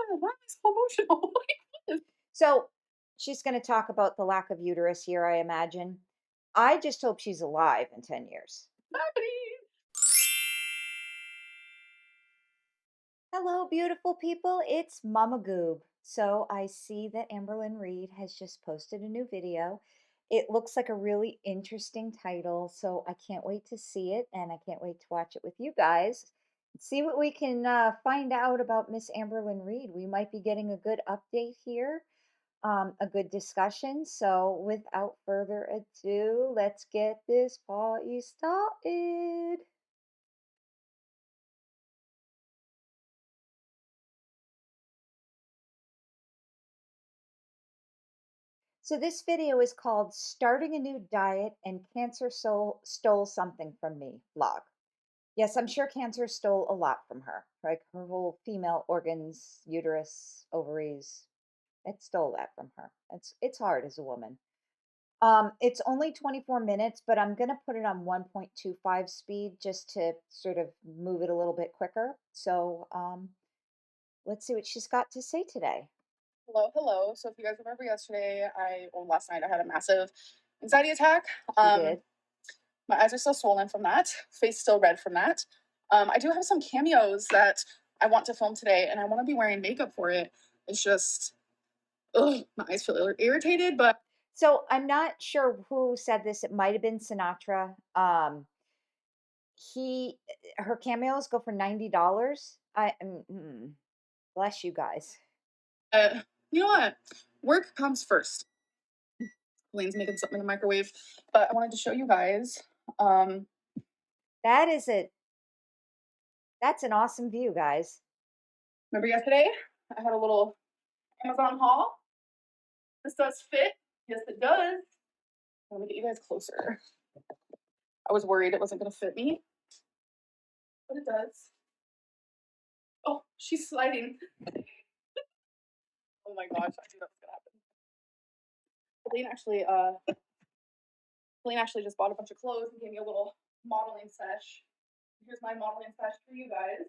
Why am I so emotional? So she's going to talk about the lack of uterus here, I imagine. I just hope she's alive in 10 years. What's happening? Hello, beautiful people. It's Mama Goob. So I see that Amberlynn Reid has just posted a new video. It looks like a really interesting title, so I can't wait to see it, and I can't wait to watch it with you guys. See what we can find out about Miss Amberlynn Reid. We might be getting a good update here, a good discussion. So without further ado, let's get this party started. So this video is called Starting a New Diet and Cancer Stole Something from Me vlog. Yes, I'm sure cancer stole a lot from her. Like her whole female organs, uterus, ovaries, it stole that from her. It's hard as a woman. It's only 24 minutes, but I'm gonna put it on 1.25 speed just to sort of move it a little bit quicker. So let's see what she's got to say today. Hello, hello. So if you guys remember yesterday, last night I had a massive anxiety attack. You Um, did? my eyes are still swollen from that, face still red from that. I do have some cameos that I want to film today, and I want to be wearing makeup for it. It's just, ugh, my eyes feel irritated, but So I'm not sure who said this. It might have been Sinatra. Her cameos go for $90. Bless you guys. uh, you know what? Work comes first. Elaine's making something in the microwave, but I wanted to show you guys. Um, That is it. That's an awesome view, guys. remember yesterday? I had a little Amazon haul. This does fit. Yes, it does. Let me get you guys closer. I was worried it wasn't going to fit me, but it does. Oh, she's sliding. Oh my gosh, I knew that was going to happen. Elaine actually just bought a bunch of clothes and gave me a little modeling sesh. Here's my modeling sesh for you guys.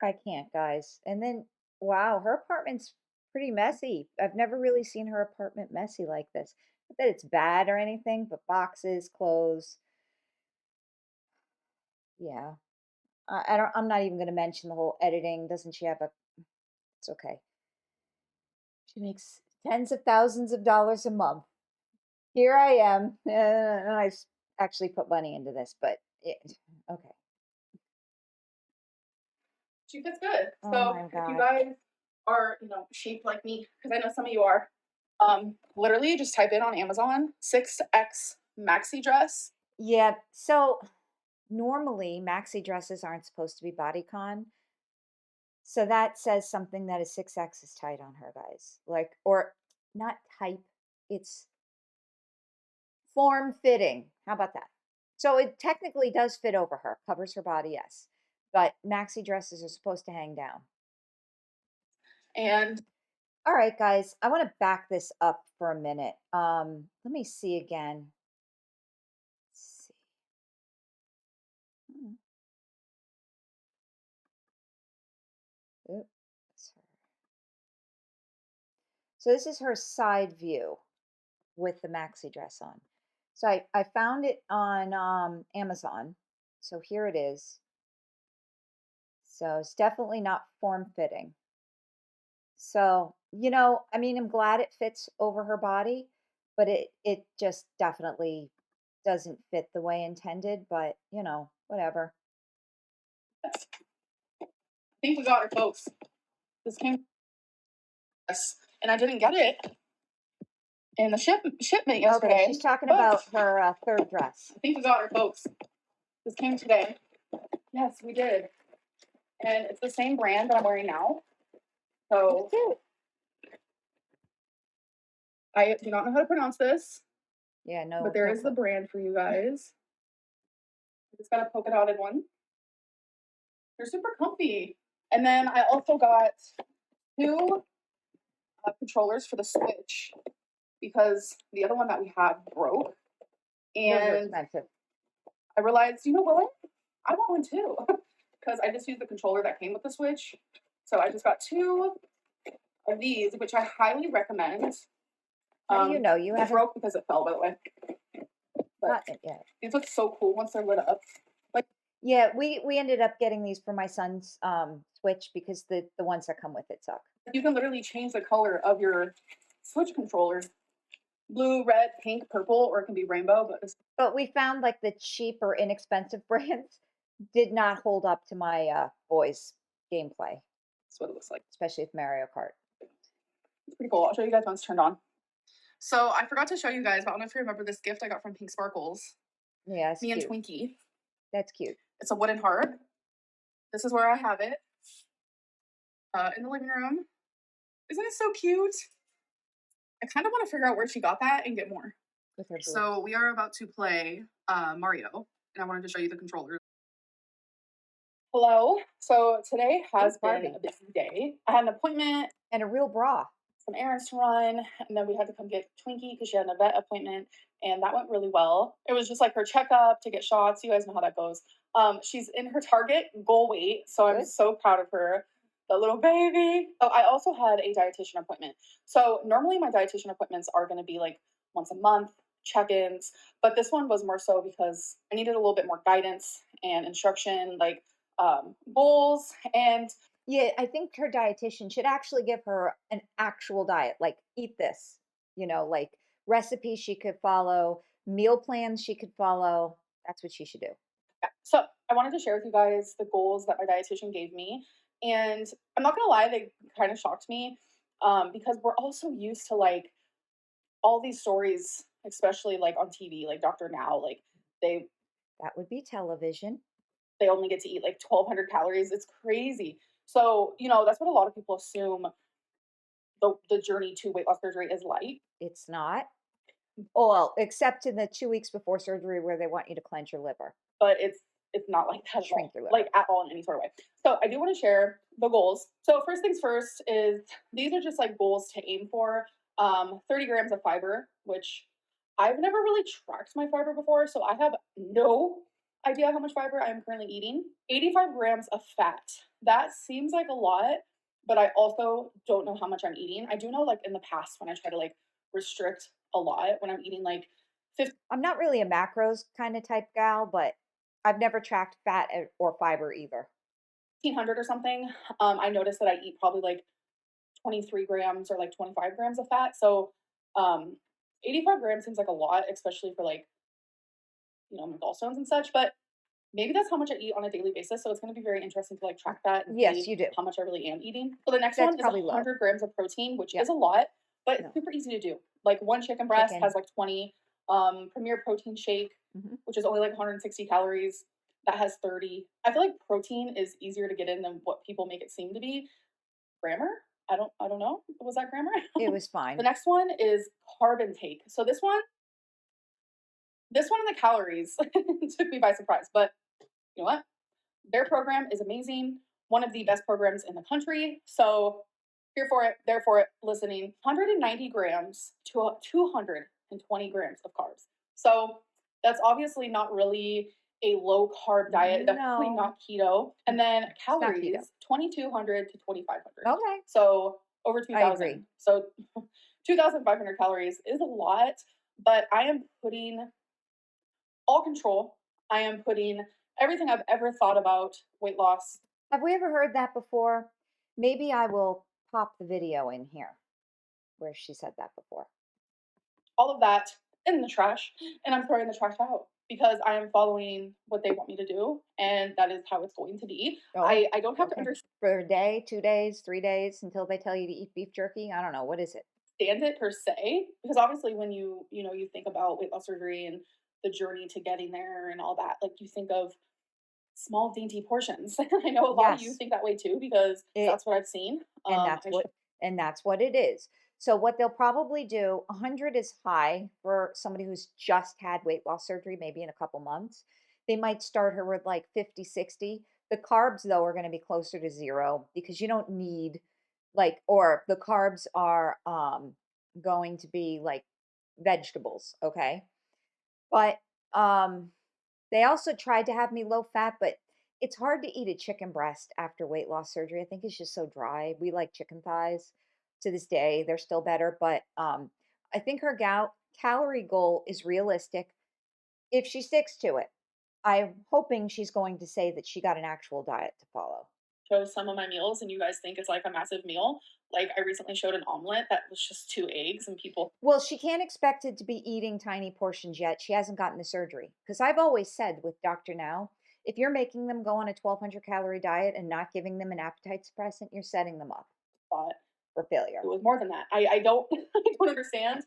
I can't, guys. And then, wow, her apartment's pretty messy. I've never really seen her apartment messy like this. Not that it's bad or anything, but boxes, clothes. Yeah. I don't, I'm not even going to mention the whole editing. Doesn't she have a, it's okay. She makes tens of thousands of dollars a month. Here I am. And actually put money into this, but okay. She fits good. Oh So my if you God. guys are, shaped like me, because I know some of you are, literally just type in on Amazon 6X maxi dress. Yeah. So normally maxi dresses aren't supposed to be bodycon. So that says something that a 6X is tight on her, guys. Like, or not type, it's form fitting. How about that? So it technically does fit over her, covers her body, yes. But maxi dresses are supposed to hang down. And All right, guys, I want to back this up for a minute. Let me see again. Let's see. Hmm. Oop, that's her. So this is her side view with the maxi dress on. So I found it on Amazon. So here it is. So it's definitely not form fitting. So, I mean, I'm glad it fits over her body, but it just definitely doesn't fit the way intended, but whatever. I think we got her, folks. This came, yes, and I didn't get it in the shipment Okay, yesterday, she's talking but about her third dress. I think we got her, folks. This came today. Yes, we did, and it's the same brand that I'm wearing now. It's So cute. I do not know how to pronounce this, Yeah, but no, there no is the clue. brand for you guys. It's got a polka dotted one. They're super comfy. And then I also got two controllers for the Switch because the other one that we had broke. Those are And expensive. I realized, you know what? I want one too. because I just used the controller that came with the Switch. So I just got 2 of these, which I highly recommend. How do you know? You It haven't broke because it fell, by the way. But gotten it yet. these look so cool once they're lit up. Like, Yeah, we ended up getting these for my son's Switch because the ones that come with it suck. you can literally change the color of your Switch controller. Blue, red, pink, purple, or it can be rainbow, but But we found like the cheap or inexpensive brands did not hold up to my boys' gameplay, that's what it looks like. especially with Mario Kart. It's pretty cool. I'll show you guys once it's turned on. So I forgot to show you guys, but I don't know if you remember this gift I got from Pink Sparkles. Yeah, it's Me and cute. Twinkie. That's cute. It's a wooden heart. This is where I have it. In the living room. Isn't it so cute? I kind of want to figure out where she got that and get more. With her boobs. So we are about to play Mario, and I wanted to show you the controller. Hello. So today has been a busy day. I had an appointment and a real bra. some errands to run, and then we had to come get Twinkie because she had a vet appointment, and that went really well. It was just like her checkup to get shots. You guys know how that goes. She's in her target goal weight, so I'm Good. so proud of her. The little baby. Oh, I also had a dietitian appointment. So normally my dietitian appointments are going to be like once a month check-ins, but this one was more so because I needed a little bit more guidance and instruction, like goals and Yeah, I think her dietitian should actually give her an actual diet, like eat this, like recipes she could follow, meal plans she could follow. That's what she should do. yeah. So I wanted to share with you guys the goals that my dietitian gave me. And I'm not gonna lie, they kind of shocked me because we're also used to like all these stories, especially like on TV, like Dr. Now, like they That would be television. they only get to eat like 1,200 calories. It's crazy. So that's what a lot of people assume the journey to weight loss surgery is like. It's not. Oh, well, except in the 2 weeks before surgery where they want you to cleanse your liver, But it's not like that at all, shrink your liver. like at all in any sort of way. So I do want to share the goals. So first things first is these are just like goals to aim for. 30 grams of fiber, which I've never really tracked my fiber before, so I have no idea how much fiber I am currently eating. 85 grams of fat. That seems like a lot, but I also don't know how much I'm eating. I do know like in the past when I try to like restrict a lot when I'm eating like I'm not really a macros kind of type gal, but I've never tracked fat or fiber either. 1,500 or something, I noticed that I eat probably like 23 grams or like 25 grams of fat. So, 85 grams seems like a lot, especially for like, my gallstones and such. But maybe that's how much I eat on a daily basis. So it's going to be very interesting to like track that and Yes, see you do. how much I really am eating. So the next That's one is probably low. 100 grams of protein, which Yep. is a lot, but No. it's super easy to do. Like one chicken breast Chicken. has like 20. Premier protein shake, Mhm. which is only like 160 calories. That has 30. I feel like protein is easier to get in than what people make it seem to be. Grammar? I don't know. Was that grammar? It was The fine. next one is carb intake. So this one in the calories took me by surprise, but you know what? Their program is amazing. One of the best programs in the country. So here for it, there for it, listening. 190 grams to 220 grams of carbs. So that's obviously not really a low carb diet, definitely No. not keto. And then not keto. calories, 2,200 to 2,500. Okay. So over I agree. 2,000. So 2,500 calories is a lot, but I am putting all control. I am putting everything I've ever thought about weight loss, Have we ever heard that before? Maybe I will pop the video in here where she said that before. all of that in the trash, and I'm throwing the trash out because I am following what they want me to do, and that is how it's going to be. Oh, I don't have to okay. understand For a day, 2 days, 3 days until they tell you to eat beef jerky. I don't know. What is it? it per se because obviously when you think about weight loss surgery and the journey to getting there and all that, like you think of small dainty portions. I know a lot of you Yes. think that way too because It that's what I've seen. and that's I what and that's what it is. So what they'll probably do, 100 is high for somebody who's just had weight loss surgery, maybe in a couple months. They might start her with like 50, 60. The carbs though are going to be closer to zero because you don't need or the carbs are going to be like vegetables, okay? But they also tried to have me low fat, but It's hard to eat a chicken breast after weight loss surgery. I think it's just so dry. We like chicken thighs to this day. They're still better, but I think her calorie goal is realistic if she sticks to it. I'm hoping she's going to say that she got an actual diet to follow. Show some of my meals and you guys think it's like a massive meal. Like I recently showed an omelet that was just 2 eggs and people Well, she can't expect it to be eating tiny portions yet. She hasn't gotten the surgery. Because I've always said with Dr. Now, if you're making them go on a 1200 calorie diet and not giving them an appetite suppressant, you're setting them up thought for it failure. was more than that. I don't I don't understand.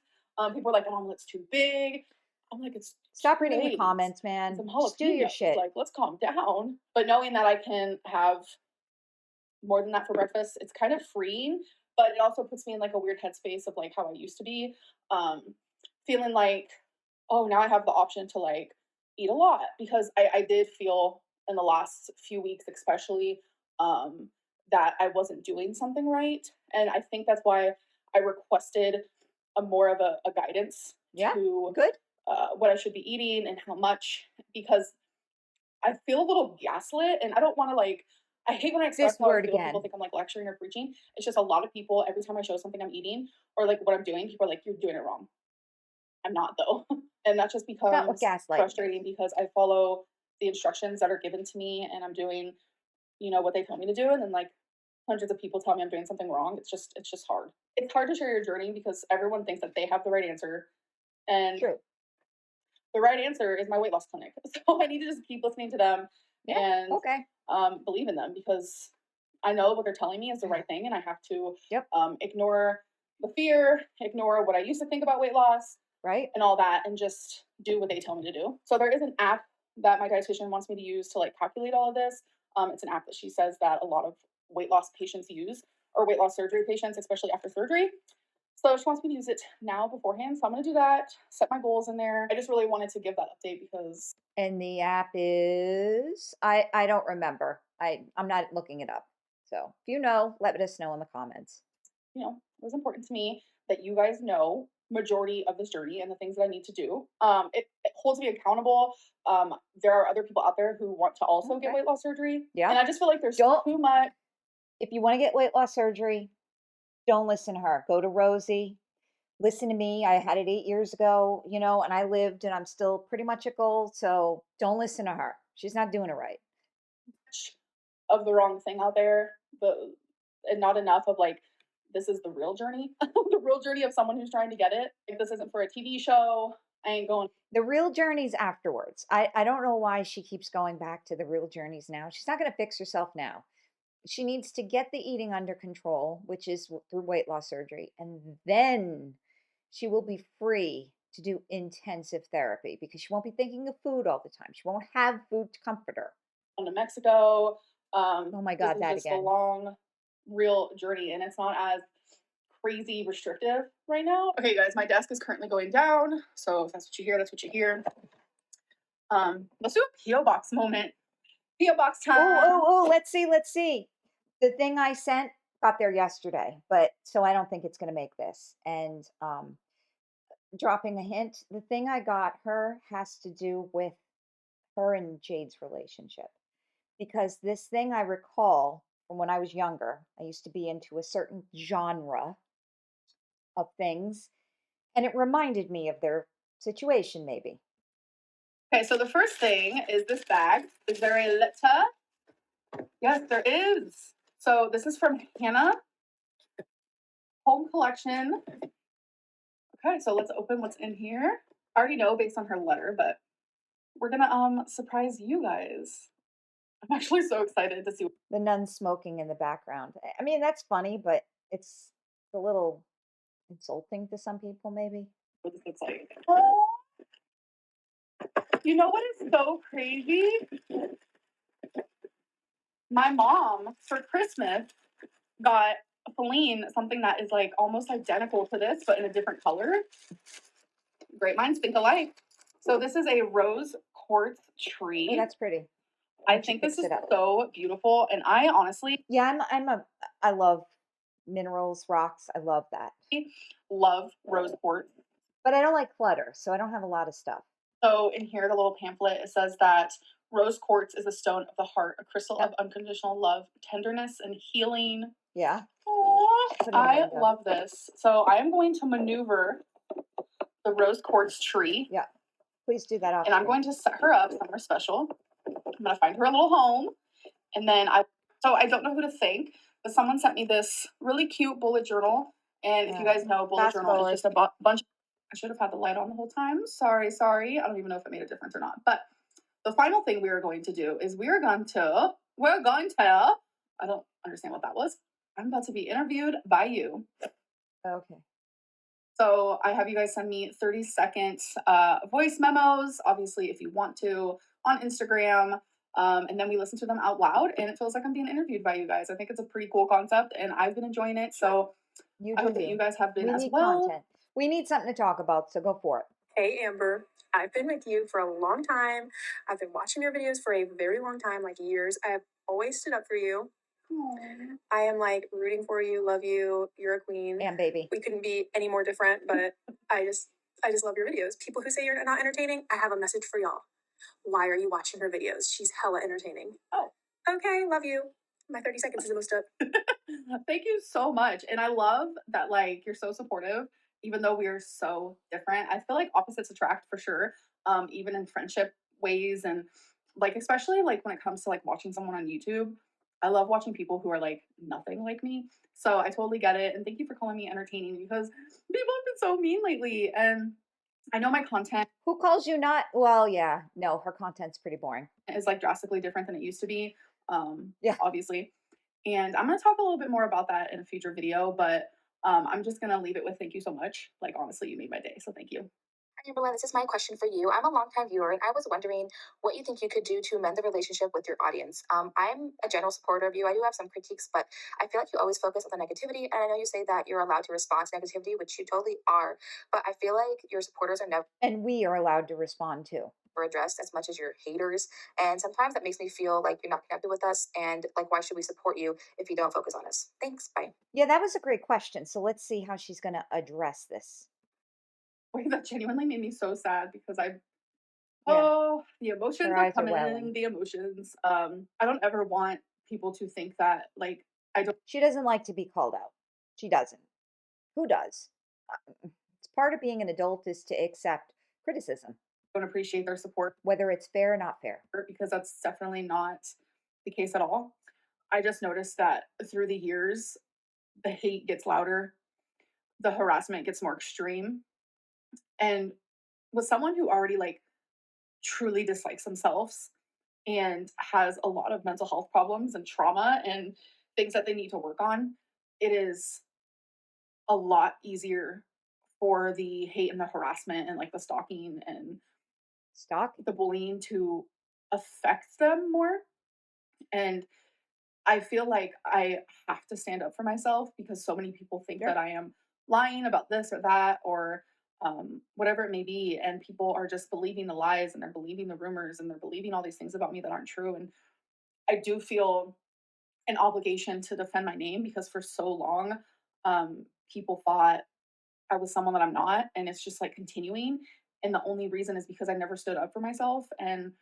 People are like, an omelet's too big. I'm like, it's Stop two reading the eggs comments, and man. some Just do your jalapenos. shit. Like, let's calm down. But knowing that I can have more than that for breakfast, it's kind of freeing, but it also puts me in like a weird headspace of like how I used to be. Um, Feeling like, oh, now I have the option to like eat a lot because I did feel in the last few weeks, especially, that I wasn't doing something right. And I think that's why I requested a more of a guidance Yeah, to good. what I should be eating and how much, because I feel a little gaslit and I don't want to like, I hate when I express This how I word feel. People again. think I'm like lecturing or preaching. It's just a lot of people, every time I show something I'm eating or like what I'm doing, people are like, you're doing it wrong. I'm not though. And that just It's not what becomes gaslighting is. frustrating because I follow the instructions that are given to me and I'm doing, what they tell me to do. And then like hundreds of people tell me I'm doing something wrong. It's just hard. It's hard to share your journey because everyone thinks that they have the right answer. And True. the right answer is my weight loss clinic. So I need to just keep listening to them Yeah. and Okay. believe in them because I know what they're telling me is the right thing, and I have to Yep. ignore the fear, ignore what I used to think about weight loss, Right. and all that, and just do what they tell me to do. So there is an app that my dietitian wants me to use to like calculate all of this. It's an app that she says that a lot of weight loss patients use, or weight loss surgery patients, especially after surgery. So she wants me to use it now beforehand. So I'm going to do that, set my goals in there. I just really wanted to give that update because, And the app is I don't remember. I'm not looking it up. So if you know, let us know in the comments. it was important to me that you guys know majority of this journey and the things that I need to do. It holds me accountable. There are other people out there who want to also get Okay. weight loss surgery. Yeah. And I just feel like there's Don't too much. If you want to get weight loss surgery, don't listen to her. Go to Rosie. Listen to me. I had it 8 years ago, and I lived and I'm still pretty much at goal. So don't listen to her. She's not doing it right. Of the wrong thing out there, but and not enough of like this is the real journey, the real journey of someone who's trying to get it. Like this isn't for a TV show. I ain't going. The real journey's afterwards. I don't know why she keeps going back to the real journeys now. She's not going to fix herself now. She needs to get the eating under control, which is through weight loss surgery. And then she will be free to do intensive therapy because she won't be thinking of food all the time. She won't have food to comfort her. To Mexico. Oh my This God, is that just a again. long, real journey, and it's not as crazy restrictive right now. Okay, guys, my desk is currently going down, so if that's what you hear, that's what you hear. Let's do a PO box moment. PO box Oh, time. oh, let's see, let's see. The thing I sent got there yesterday, but so I don't think it's going to make this. And dropping a hint, the thing I got her has to do with her and Jade's relationship. Because this thing I recall from when I was younger, I used to be into a certain genre of things, and it reminded me of their situation, maybe. Okay, so the first thing is this bag. Is there a letter? Yes, there is. So this is from Hannah Home Collection. Okay, so let's open what's in here. I already know based on her letter, but we're gonna surprise you guys. I'm actually so excited to see The nun smoking in the background. I mean, that's funny, but it's a little insulting to some people, maybe. what this looks like. Oh, you know what is so crazy? My mom for Christmas got Feline something that is like almost identical to this, but in a different color. Great minds think alike. So this is a rose quartz tree. Oh, that's pretty. I Once you think this fix is it up. so beautiful, and I honestly Yeah, I love minerals, rocks. I love that. love rose quartz. But I don't like clutter, so I don't have a lot of stuff. So in here, the little pamphlet, it says that Rose quartz is a stone of the heart, a crystal Yep. of unconditional love, tenderness, and healing. Yeah. Aw, Put it in I window. love this. So I am going to maneuver the rose quartz tree, Yeah. Please do that off and I'm screen. going to set her up somewhere special. I'm going to find her a little home, and then so I don't know who to thank, but someone sent me this really cute bullet journal. And if you guys know, bullet Fast journal forward. is just a bunch. I should have had the light on the whole time. Sorry. I don't even know if it made a difference or not. But the final thing we are going to do is we're going to, I don't understand what that was. I'm about to be interviewed by you. Okay. So I have you guys send me 30-second voice memos, obviously, if you want to, on Instagram. And then we listen to them out loud, and it feels like I'm being interviewed by you guys. I think it's a pretty cool concept, and I've been enjoying it. So I hope that you guys have been We as need well. content. We need something to talk about, so go for it. Hey, Amber. I've been with you for a long time. I've been watching your videos for a very long time, like years. I've always stood up for you. Aww. I am like rooting for you, love you. You're a queen. And baby. We couldn't be any more different, but I just love your videos. People who say you're not entertaining, I have a message for y'all. Why are you watching her videos? She's hella entertaining. Oh. Okay, love you. My 30 seconds is almost up. Thank you so much. And I love that, like, you're so supportive, even though we are so different. I feel like opposites attract for sure, even in friendship ways. And like, especially like when it comes to like watching someone on YouTube, I love watching people who are like nothing like me. So I totally get it. And thank you for calling me entertaining, because people have been so mean lately. And I know my content Who calls you not? Well, yeah. No, her content's pretty boring. is like drastically different than it used to be. Yeah. Obviously. And I'm going to talk a little bit more about that in a future video, but I'm just going to leave it with thank you so much. Like, honestly, you made my day. So thank you. Hi, Amberlynn, this is my question for you. I'm a longtime viewer, and I was wondering what you think you could do to mend the relationship with your audience. I'm a general supporter of you. I do have some critiques, but I feel like you always focus on the negativity. And I know you say that you're allowed to respond to negativity, which you totally are. But I feel like your supporters are never And we are allowed to respond too. addressed as much as your haters. And sometimes that makes me feel like you're not connected with us. And like, why should we support you if you don't focus on us? Thanks. Bye. Yeah, that was a great question. So let's see how she's going to address this. Wait, that genuinely made me so sad because Yeah. the emotions Her are eyes are coming, welling. the emotions. I don't ever want people to think that, like, I She doesn't like to be called out. She doesn't. Who does? It's part of being an adult is to accept criticism, don't appreciate their support, whether it's fair or not fair. because that's definitely not the case at all. I just noticed that through the years, the hate gets louder, the harassment gets more extreme. And with someone who already like truly dislikes themselves and has a lot of mental health problems and trauma and things that they need to work on, it is a lot easier for the hate and the harassment and like the stalking and Stock? the bullying to affect them more. And I feel like I have to stand up for myself because so many people think Yeah. that I am lying about this or that, or whatever it may be. And people are just believing the lies, and they're believing the rumors, and they're believing all these things about me that aren't true. And I do feel an obligation to defend my name, because for so long, people thought I was someone that I'm not. And it's just like continuing. And the only reason is because I never stood up for myself. And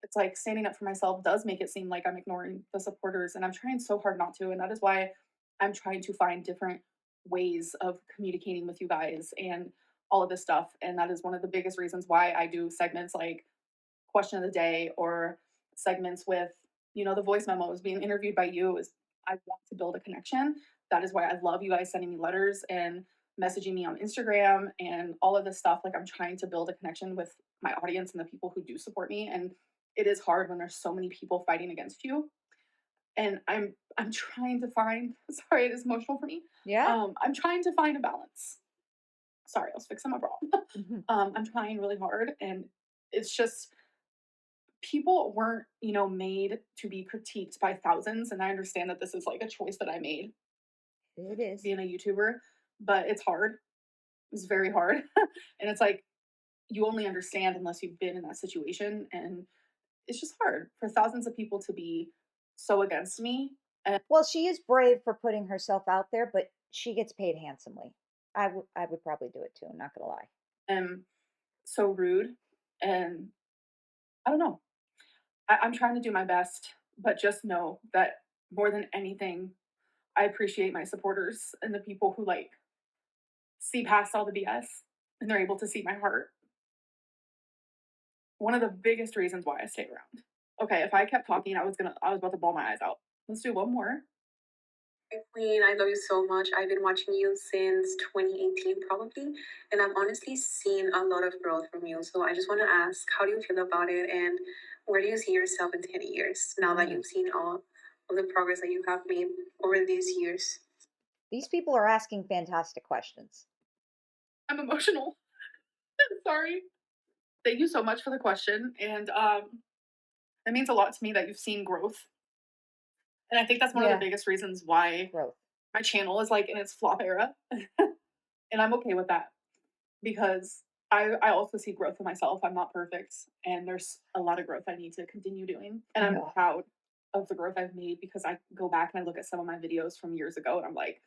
it's like standing up for myself does make it seem like I'm ignoring the supporters, and I'm trying so hard not to. And that is why I'm trying to find different ways of communicating with you guys and all of this stuff. And that is one of the biggest reasons why I do segments like question of the day, or segments with, the voice memos, being interviewed by you. Is I want to build a connection. That is why I love you guys sending me letters and messaging me on Instagram and all of this stuff. Like, I'm trying to build a connection with my audience and the people who do support me. And it is hard when there's so many people fighting against you. And I'm trying to find, sorry, it is emotional for me. Yeah. I'm trying to find a balance. Sorry, I was fixing my bra. Mhm. I'm trying really hard, and it's just people weren't, made to be critiqued by thousands. And I understand that this is like a choice that I made It is. being a YouTuber, but it's hard. It's very hard. And it's like, you only understand unless you've been in that situation. And it's just hard for thousands of people to be so against me. And Well, she is brave for putting herself out there, but she gets paid handsomely. I would probably do it too, I'm not gonna lie. am so rude. And I don't know. I'm trying to do my best, but just know that more than anything, I appreciate my supporters and the people who like see past all the BS and they're able to see my heart. One of the biggest reasons why I stay around. Okay, if I kept talking, I was about to bawl my eyes out. Let's do one more. Queen, I love you so much. I've been watching you since 2018, probably, and I've honestly seen a lot of growth from you. So I just want to ask, how do you feel about it, and where do you see yourself in 10 years now that you've seen all of the progress that you have made over these years? These people are asking fantastic questions. I'm emotional. Sorry. Thank you so much for the question. And it means a lot to me that you've seen growth. And I think that's one of the Yeah, biggest reasons why growth. my channel is like in its flop era. And I'm okay with that because I also see growth in myself. I'm not perfect and there's a lot of growth I need to continue doing. And I'm Yeah. proud of the growth I've made because I go back and I look at some of my videos from years ago and I'm like,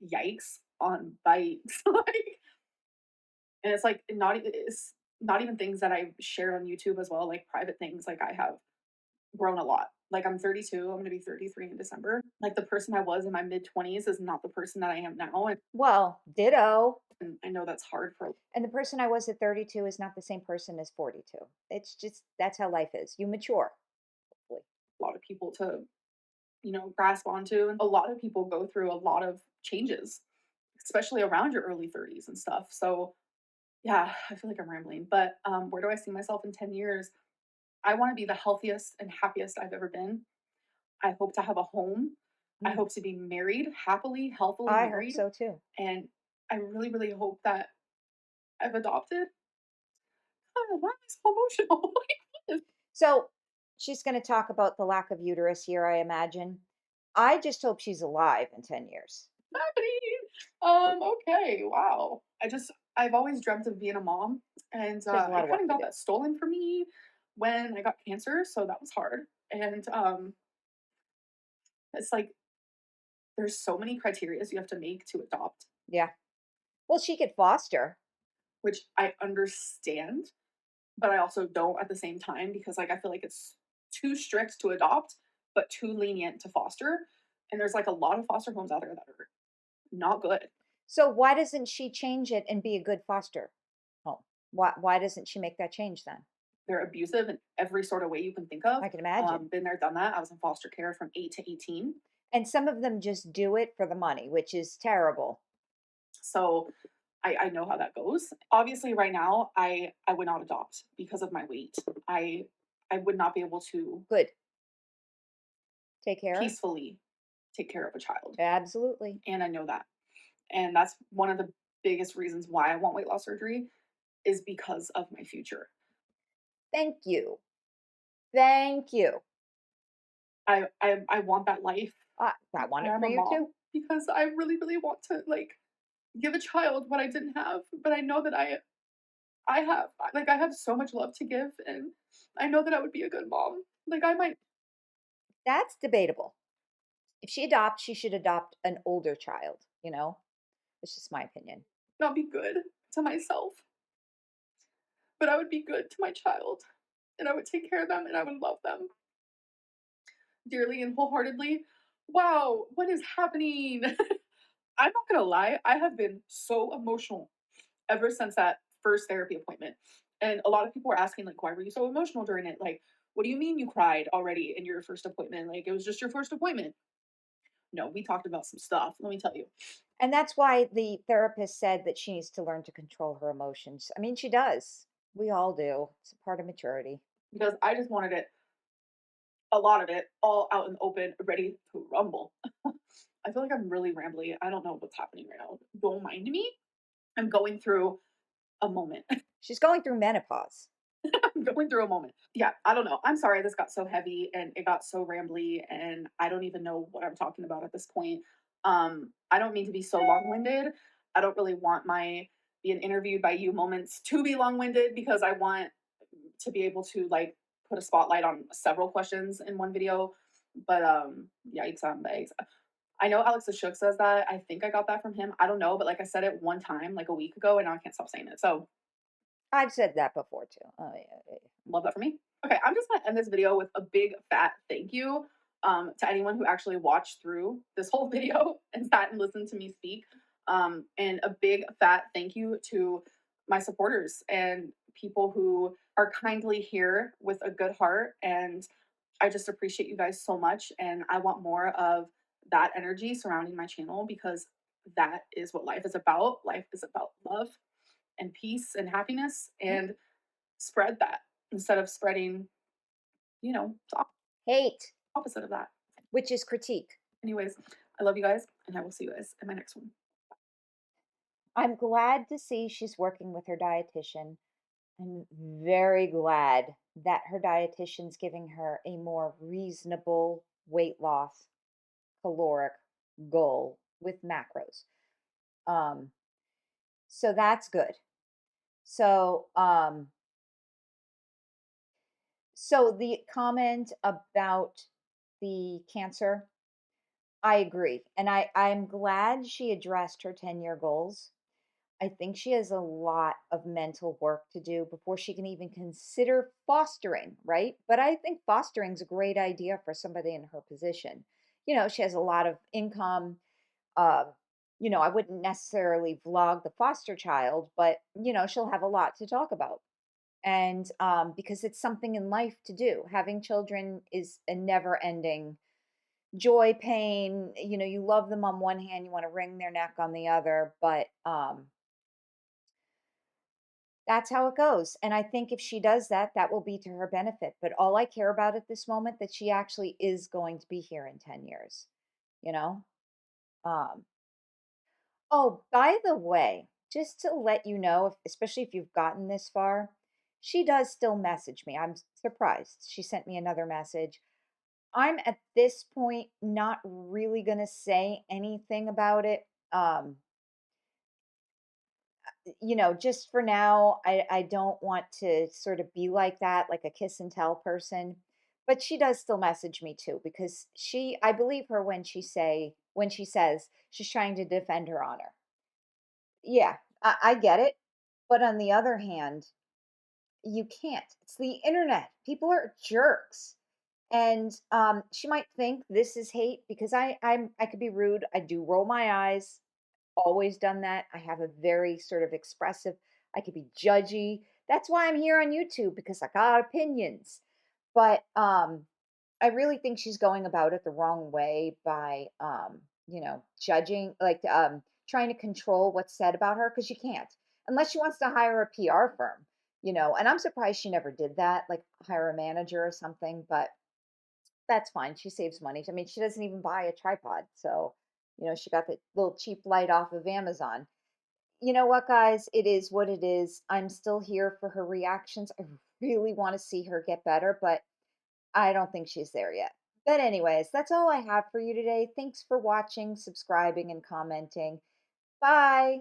yikes on bikes. Like, and it's not even things that I shared on YouTube as well, like private things. Like I have grown a lot. Like I'm 32, I'm going to be 33 in December. Like the person I was in my mid 20s is not the person that I am now. Well, ditto. And I know that's hard for a And the person I was at 32 is not the same person as 42. It's just that's how life is. You mature. Hopefully. lot of people to, grasp onto. And a lot of people go through a lot of changes, especially around your early 30s and stuff. So yeah, I feel like I'm rambling, but where do I see myself in 10 years? I want to be the healthiest and happiest I've ever been. I hope to have a home. I Mm. hope to be married, happily, healthily I hope married. so too. And I really, really hope that I've adopted. Oh, why am I so emotional? So she's going to talk about the lack of uterus here, I imagine. I just hope she's alive in 10 years. Okay, wow. I've always dreamt of being a mom, and She has a lot I of kind work of to got do. that stolen from me when I got cancer, so that was hard. And it's like there's so many criterias you have to make to adopt, Yeah. Well, she could foster. which I understand, but I also don't at the same time because like I feel like it's too strict to adopt, but too lenient to foster. And there's like a lot of foster homes out there that are not good. So why doesn't she change it and be a good foster home? Why doesn't she make that change then? They're abusive in every sort of way you can think of. I can imagine. Been there, done that. I was in foster care from 8 to 18. And some of them just do it for the money, which is terrible. So I know how that goes. Obviously, right now, I would not adopt because of my weight. I would not be able to Good. Take care. peacefully take care of a child. Absolutely. And I know that. And that's one of the biggest reasons why I want weight loss surgery is because of my future. Thank you. Thank you. I want that life. I want I it am for a you mom too. because I really, really want to like give a child what I didn't have, but I know that I have so much love to give, and I know that I would be a good mom. Like I might That's debatable. If she adopts, she should adopt an older child. It's just my opinion. not be good to myself, but I would be good to my child, and I would take care of them, and I would love them dearly and wholeheartedly. Wow, what is happening? I'm not gonna lie, I have been so emotional ever since that first therapy appointment. And a lot of people were asking, like, why were you so emotional during it? Like, what do you mean you cried already in your first appointment? Like, it was just your first appointment. No, we talked about some stuff, let me tell you. And that's why the therapist said that she needs to learn to control her emotions. I mean, she does. We all do. It's a part of maturity. Because I just wanted it, a lot of it, all out in the open, ready to rumble. I feel like I'm really rambly. I don't know what's happening right now. Don't mind me. I'm going through a moment. She's going through menopause. I'm going through a moment. Yeah, I don't know. I'm sorry this got so heavy and it got so rambly and I don't even know what I'm talking about at this point. I don't mean to be so long-winded. I don't really want my being interviewed by you moments to be long-winded because I want to be able to like put a spotlight on several questions in one video. But yikes on bags. I know Alex Ashok says that. I think I got that from him. I don't know, but like I said it one time, like a week ago, and now I can't stop saying it. So I've said that before too. Oh, yeah, yeah. love that for me. Okay, I'm just gonna end this video with a big fat thank you to anyone who actually watched through this whole video and sat and listened to me speak. And a big fat thank you to my supporters and people who are kindly here with a good heart. And I just appreciate you guys so much. And I want more of that energy surrounding my channel because that is what life is about. Life is about love and peace and happiness, and spread that instead of spreading, the Hate, opposite of that. which is critique. Anyways, I love you guys, and I will see you guys in my next one. I'm glad to see she's working with her dietitian. I'm very glad that her dietitian's giving her a more reasonable weight loss caloric goal with macros. Um, so that's good. So, so the comment about the cancer, I agree. And I'm glad she addressed her 10-year goals. I think she has a lot of mental work to do before she can even consider fostering, right? But I think fostering is a great idea for somebody in her position. She has a lot of income. Uh, I wouldn't necessarily vlog the foster child, but, she'll have a lot to talk about. And because it's something in life to do. Having children is a never ending joy, pain. You love them on one hand, you want to wring their neck on the other, but that's how it goes. And I think if she does that, that will be to her benefit. But all I care about at this moment that she actually is going to be here in 10 years, you know? Um, oh, by the way, just to let you know, especially if you've gotten this far, she does still message me. I'm surprised. She sent me another message. I'm at this point not really going to say anything about it. Just for now, I don't want to sort of be like that, like a kiss and tell person. But she does still message me too, because I believe her when she says she's trying to defend her honor. Yeah, I get it. But on the other hand, you can't. It's the internet. People are jerks. And she might think this is hate because I could be rude. I do roll my eyes, always done that. I have a very sort of expressive, I could be judgy. That's why I'm here on YouTube because I got opinions. But I really think she's going about it the wrong way by judging, like trying to control what's said about her because you can't unless she wants to hire a PR firm, and I'm surprised she never did that, like hire a manager or something, but that's fine. She saves money. I mean, she doesn't even buy a tripod. So, she got the little cheap light off of Amazon. You know what, guys? It is what it is. I'm still here for her reactions. I really want to see her get better, but I don't think she's there yet. But, anyways, that's all I have for you today. Thanks for watching, subscribing, and commenting. Bye.